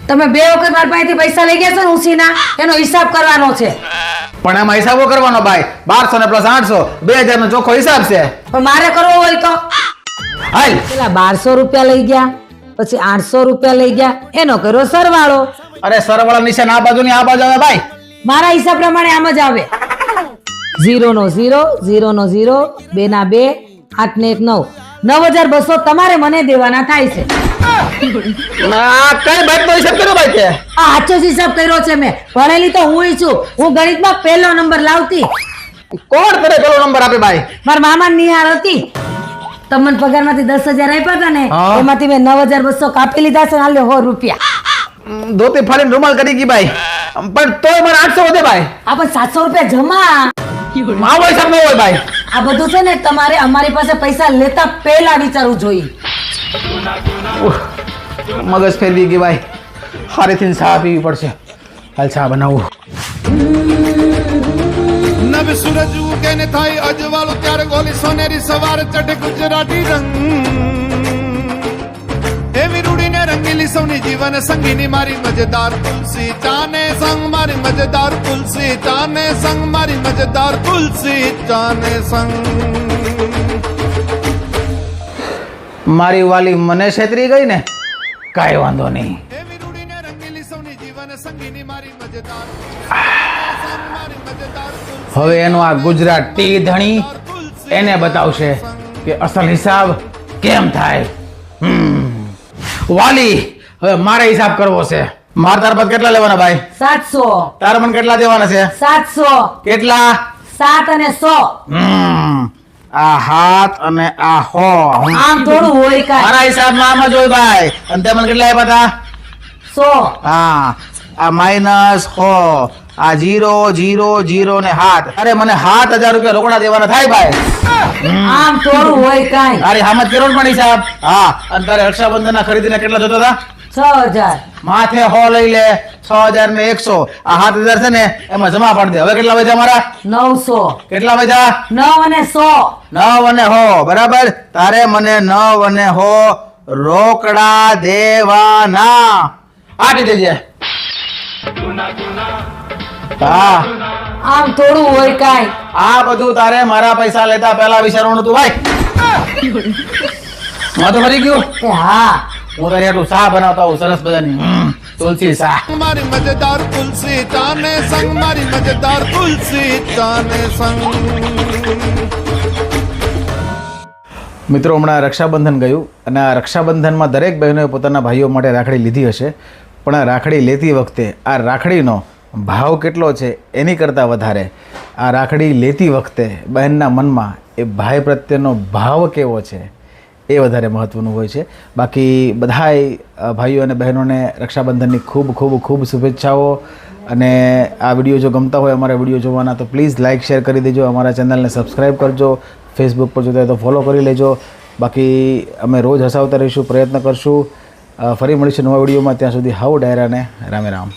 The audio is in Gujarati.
તમે બે વખત મારા પાસેથી પૈસા લઈ ગયા છો ને ઉસીના, એનો હિસાબ કરવાનો છે. પણ એમાં હિસાબો કરવાનો ભાઈ. 1200 ને પ્લસ 800 2000 નો ચોખ્ખો હિસાબ છે. પણ મારે કરવો હોય તો હાલ પેલા 1200 રૂપિયા લઈ ગયા, પછી 800 રૂપિયા લઈ ગયા, એનો કર્યો સરવાળો. અરે સરવાળા નિશાન આ બાજુ ની આ બાજુ આવે ભાઈ. મારા હિસાબ પ્રમાણે આમ જ આવે. 0 નો 0, 0 નો 0, 2 ના 2, 8 ને 1 9, 9200 તમારે મને દેવાના થાય છે. આ કઈ બાત નો હિસાબ કર્યો ભાઈ તે? આ સાચો જ હિસાબ કર્યો છે મેં. ભણેલી તો હું છું. હું ગણિતમાં પહેલો નંબર લાવતી. કોણ કરે પેલો નંબર આપે ભાઈ? મારા મામા નિહાળ હતી. તમને પગારમાંથી 10,000 આપ્યા હતા ને, હા. એમાંથી મેં 9200 કાપી લીધા છે. હાલ્યો 100 રૂપિયા. ધોતી ફાડીને રૂમાલ કરી ગઈ ભાઈ. પણ તોય મને 800 વધે ભાઈ. આ પણ 700 રૂપિયા જમા. માવો હિસાબ ન હોય ભાઈ. આ બધું છે ને તમારે અમારી પાસે પૈસા લેતા પહેલા વિચારવું જોઈએ. મગજ ફેરવી ગઈ ભાઈ. ફરીથી ચા પીવી પડશે. હાલ ચા બનાવું. નવ સૂરજ ઉગે ને થાય અજવાળું ત્યારે ગોલી સોનેરી સવાર ચઢે ગુજરાતી રંગ એવી રૂડીને રંગીલી સૌની જીવન સંગીની મારી મજેદાર તુલસી ચાને સંગ મારી મજેદાર તુલસી ચાને સંગ મારી મજેદાર તુલસી ચાને સંગ મારી વાલી મને છેતરી ગઈ ને, કાંઈ વાંધો નહીં. એવી રૂડીને રંગીલી સૌની જીવન સંગીની મારી મજેદાર હવે એનો આ ગુજરાતી ધણી એને બતાવશે કે અસલ હિસાબ કેમ થાય. વાલી હવે મારે હિસાબ કરવો છે. માર તાર પર કેટલા લેવાના ભાઈ? 700. તાર મને કેટલા દેવાના છે? 700. કેટલા? 7 અને 100. આ હાથ અને આ હો. આમ થોડું હોય કાંઈ. મારા હિસાબમાં આમ જ હોય ભાઈ. અને તે મને કેટલા આપ્યા હતા? 100. હા, આ માઇનસ હો, આ 0 0 0 ને 7. અરે મને 7000 રૂપિયા રોકડા દેવાના થાય ભાઈ. આમ થોડું હોય કાંઈ. તારી હામત કરો ને પણ હિસાબ. હા, અને તારે રક્ષાબંધન ના ખરીદીને કેટલા જોતા હતા? 6000. માથે હો લઈ લે. 6000 ને 100. આ 7000 છે ને એમાં જમા પાડી દે. હવે કેટલા વધ્યા મારા? 900. કેટલા વધ્યા? 9 અને 100. 9 અને હો. બરાબર. તારે મને 9 અને હો રોકડા દેવાના. આપી દેજે. હા, આમ થોડું હોય કાંઈ. આ બધું તારે મારા પૈસા લેતા પહેલા વિચારવાનું હતું ભાઈ. તો ફરી ગયું. એ હા, હું તારી આટલું ચા બનાવતા હું સરસ બધાની તુલસી ચા. મારી મજેદાર તુલસી ચાને સંગ મારી મજેદાર તુલસી ચાને સંગ મિત્રો, હમણાં રક્ષાબંધન ગયું અને આ રક્ષાબંધનમાં દરેક બહેનોએ પોતાના ભાઈઓ માટે રાખડી લીધી હશે. પણ આ રાખડી લેતી વખતે આ રાખડીનો ભાવ કેટલો છે એની કરતાં વધારે આ રાખડી લેતી વખતે બહેનના મનમાં એ ભાઈ પ્રત્યેનો ભાવ કેવો છે એ વધારે મહત્ત્વનું હોય છે. બાકી બધાય ભાઈઓ અને બહેનોને રક્ષાબંધનની ખૂબ ખૂબ ખૂબ શુભેચ્છાઓ. અને આ વિડીયો જો ગમતા હોય અમારા વિડીયો જોવાના તો પ્લીઝ લાઇક શેર કરી દેજો. અમારા ચેનલને સબસ્ક્રાઈબ કરજો. ફેસબુક પર જોતા હોય તો ફોલો કરી લેજો. બાકી અમે રોજ હસાવતા રહીશું, પ્રયત્ન કરશું. ફરી મળીશું નવા વિડીયોમાં. ત્યાં સુધી હાઉ ડાયરાને રામે રામ.